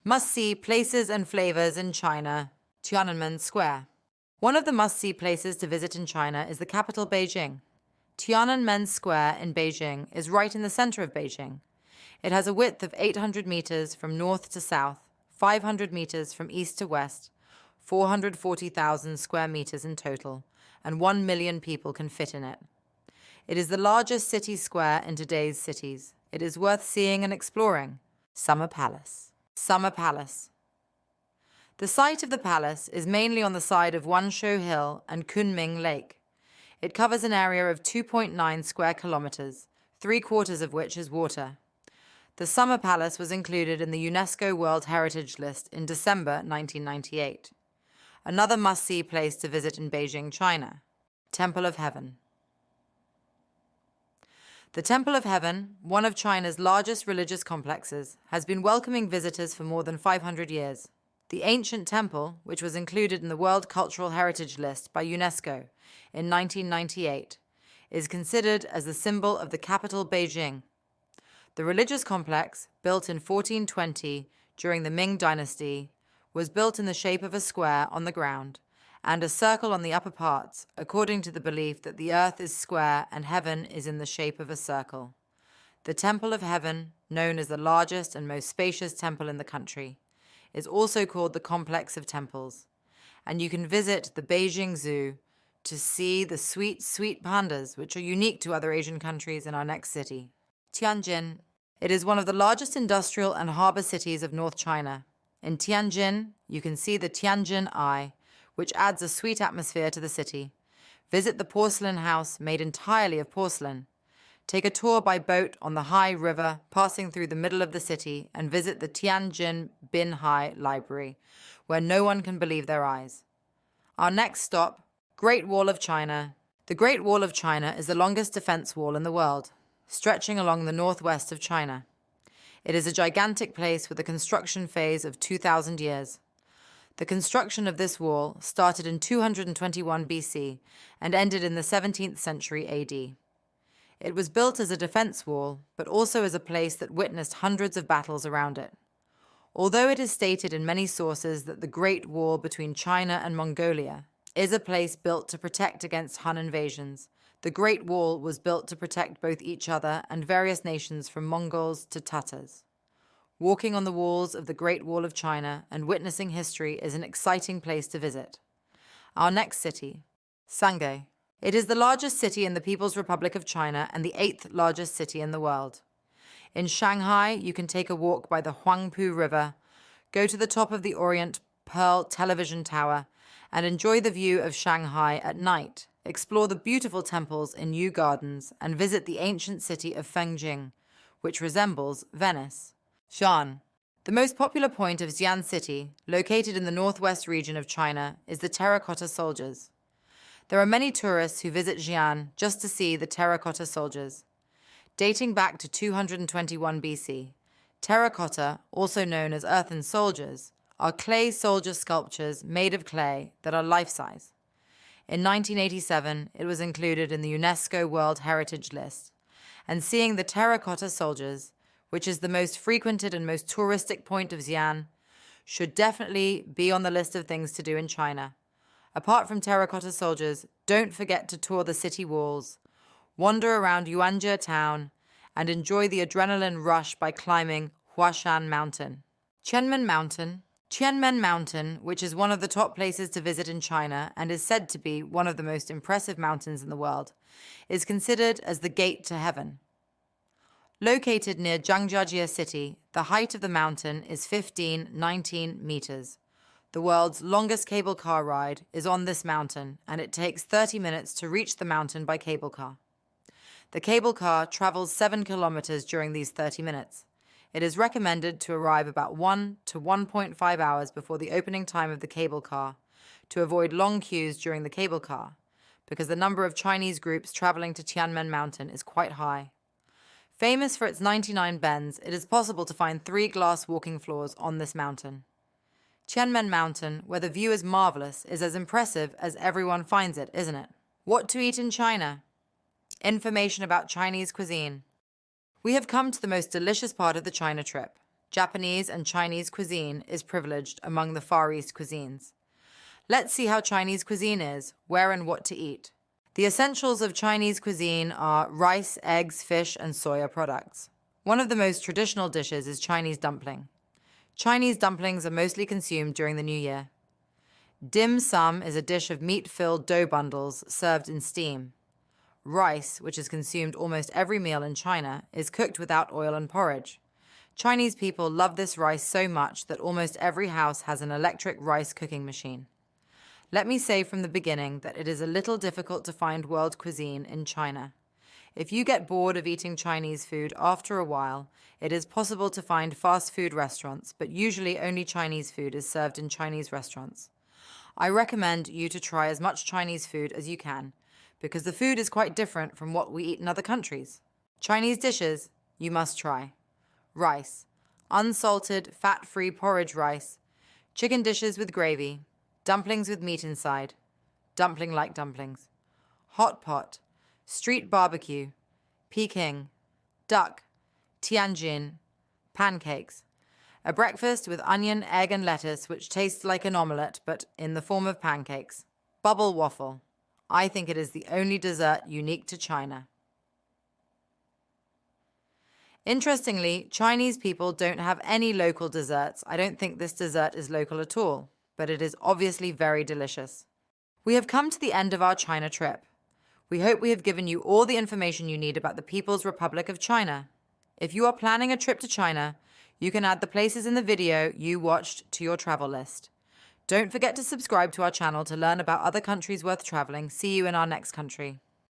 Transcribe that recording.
Must-see places and flavors in China, Tiananmen Square. One of the must-see places to visit in China is the capital Beijing. Tiananmen Square in Beijing is right in the center of Beijing. It has a width of 800 meters from north to south, 500 meters from east to west, 440,000 square meters in total, and 1 million people can fit in it. It is the largest city square in today's cities. It is worth seeing and exploring. Summer Palace. Summer Palace. The site of the palace is mainly on the side of Wanshou Hill and Kunming Lake. It covers an area of 2.9 square kilometers, 3/4 of which is water. The Summer Palace was included in the UNESCO World Heritage List in December 1998. Another must-see place to visit in Beijing, China. Temple of Heaven. The Temple of Heaven, one of China's largest religious complexes, has been welcoming visitors for more than 500 years. The ancient temple, which was included in the World Cultural Heritage List by UNESCO in 1998, is considered as the symbol of the capital Beijing. The religious complex, built in 1420 during the Ming Dynasty, was built in the shape of a square on the ground and a circle on the upper parts, according to the belief that the earth is square and heaven is in the shape of a circle. The Temple of Heaven, known as the largest and most spacious temple in the country, is also called the Complex of Temples, and you can visit the Beijing Zoo to see the sweet, sweet pandas, which are unique to other Asian countries in our next city. Tianjin. It is one of the largest industrial and harbor cities of North China. In Tianjin, you can see the Tianjin Eye, which adds a sweet atmosphere to the city. Visit the porcelain house made entirely of porcelain. Take a tour by boat on the Hai River, passing through the middle of the city, and visit the Tianjin Binhai Library, where no one can believe their eyes. Our next stop, Great Wall of China. The Great Wall of China is the longest defense wall in the world, stretching along the northwest of China. It is a gigantic place with a construction phase of 2,000 years. The construction of this wall started in 221 BC and ended in the 17th century AD. It was built as a defense wall, but also as a place that witnessed hundreds of battles around it. Although it is stated in many sources that the Great Wall between China and Mongolia is a place built to protect against Han invasions, the Great Wall was built to protect both each other and various nations from Mongols to Tatars. Walking on the walls of the Great Wall of China and witnessing history is an exciting place to visit. Our next city, Shanghai. It is the largest city in the People's Republic of China and the 8th largest city in the world. In Shanghai, you can take a walk by the Huangpu River, go to the top of the Orient Pearl Television Tower, and enjoy the view of Shanghai at night. Explore the beautiful temples in Yu Gardens and visit the ancient city of Fengjing, which resembles Venice. Xi'an. The most popular point of Xi'an City, located in the northwest region of China, is the Terracotta Soldiers. There are many tourists who visit Xi'an just to see the terracotta soldiers. Dating back to 221 BC, terracotta, also known as earthen soldiers, are clay soldier sculptures made of clay that are life-size. In 1987, it was included in the UNESCO World Heritage List, and seeing the terracotta soldiers, which is the most frequented and most touristic point of Xi'an, should definitely be on the list of things to do in China. Apart from terracotta soldiers, don't forget to tour the city walls, wander around Yuanjie town, and enjoy the adrenaline rush by climbing Huashan Mountain. Qianmen Mountain. Qianmen Mountain, which is one of the top places to visit in China and is said to be one of the most impressive mountains in the world, is considered as the gate to heaven. Located near Zhangjiajie City, the height of the mountain is 19 meters. The world's longest cable car ride is on this mountain, and it takes 30 minutes to reach the mountain by cable car. The cable car travels 7 kilometers during these 30 minutes. It is recommended to arrive about 1 to 1.5 hours before the opening time of the cable car to avoid long queues during the cable car, because the number of Chinese groups traveling to Qianmen Mountain is quite high. Famous for its 99 bends, it is possible to find 3 glass walking floors on this mountain. Qianmen Mountain, where the view is marvelous, is as impressive as everyone finds it, isn't it? What to eat in China? Information about Chinese cuisine. We have come to the most delicious part of the China trip, Japanese and Chinese cuisine is privileged among the Far East cuisines. Let's see how Chinese cuisine is, where and what to eat. The essentials of Chinese cuisine are rice, eggs, fish, and soya products. One of the most traditional dishes is Chinese dumpling. Chinese dumplings are mostly consumed during the New Year. Dim sum is a dish of meat-filled dough bundles served in steam. Rice, which is consumed almost every meal in China, is cooked without oil and porridge. Chinese people love this rice so much that almost every house has an electric rice cooking machine. Let me say from the beginning that it is a little difficult to find world cuisine in China. If you get bored of eating Chinese food after a while, it is possible to find fast food restaurants, but usually only Chinese food is served in Chinese restaurants. I recommend you to try as much Chinese food as you can, because the food is quite different from what we eat in other countries. Chinese dishes you must try. Rice, unsalted, fat-free porridge rice, chicken dishes with gravy, dumplings with meat inside, dumpling-like dumplings, hot pot, street barbecue, Peking, duck, tianjin, pancakes, a breakfast with onion, egg, and lettuce which tastes like an omelette but in the form of pancakes, bubble waffle. I think it is the only dessert unique to China. Interestingly, Chinese people don't have any local desserts. I don't think this dessert is local at all, but it is obviously very delicious. We have come to the end of our China trip. We hope we have given you all the information you need about the People's Republic of China. If you are planning a trip to China, you can add the places in the video you watched to your travel list. Don't forget to subscribe to our channel to learn about other countries worth traveling. See you in our next country.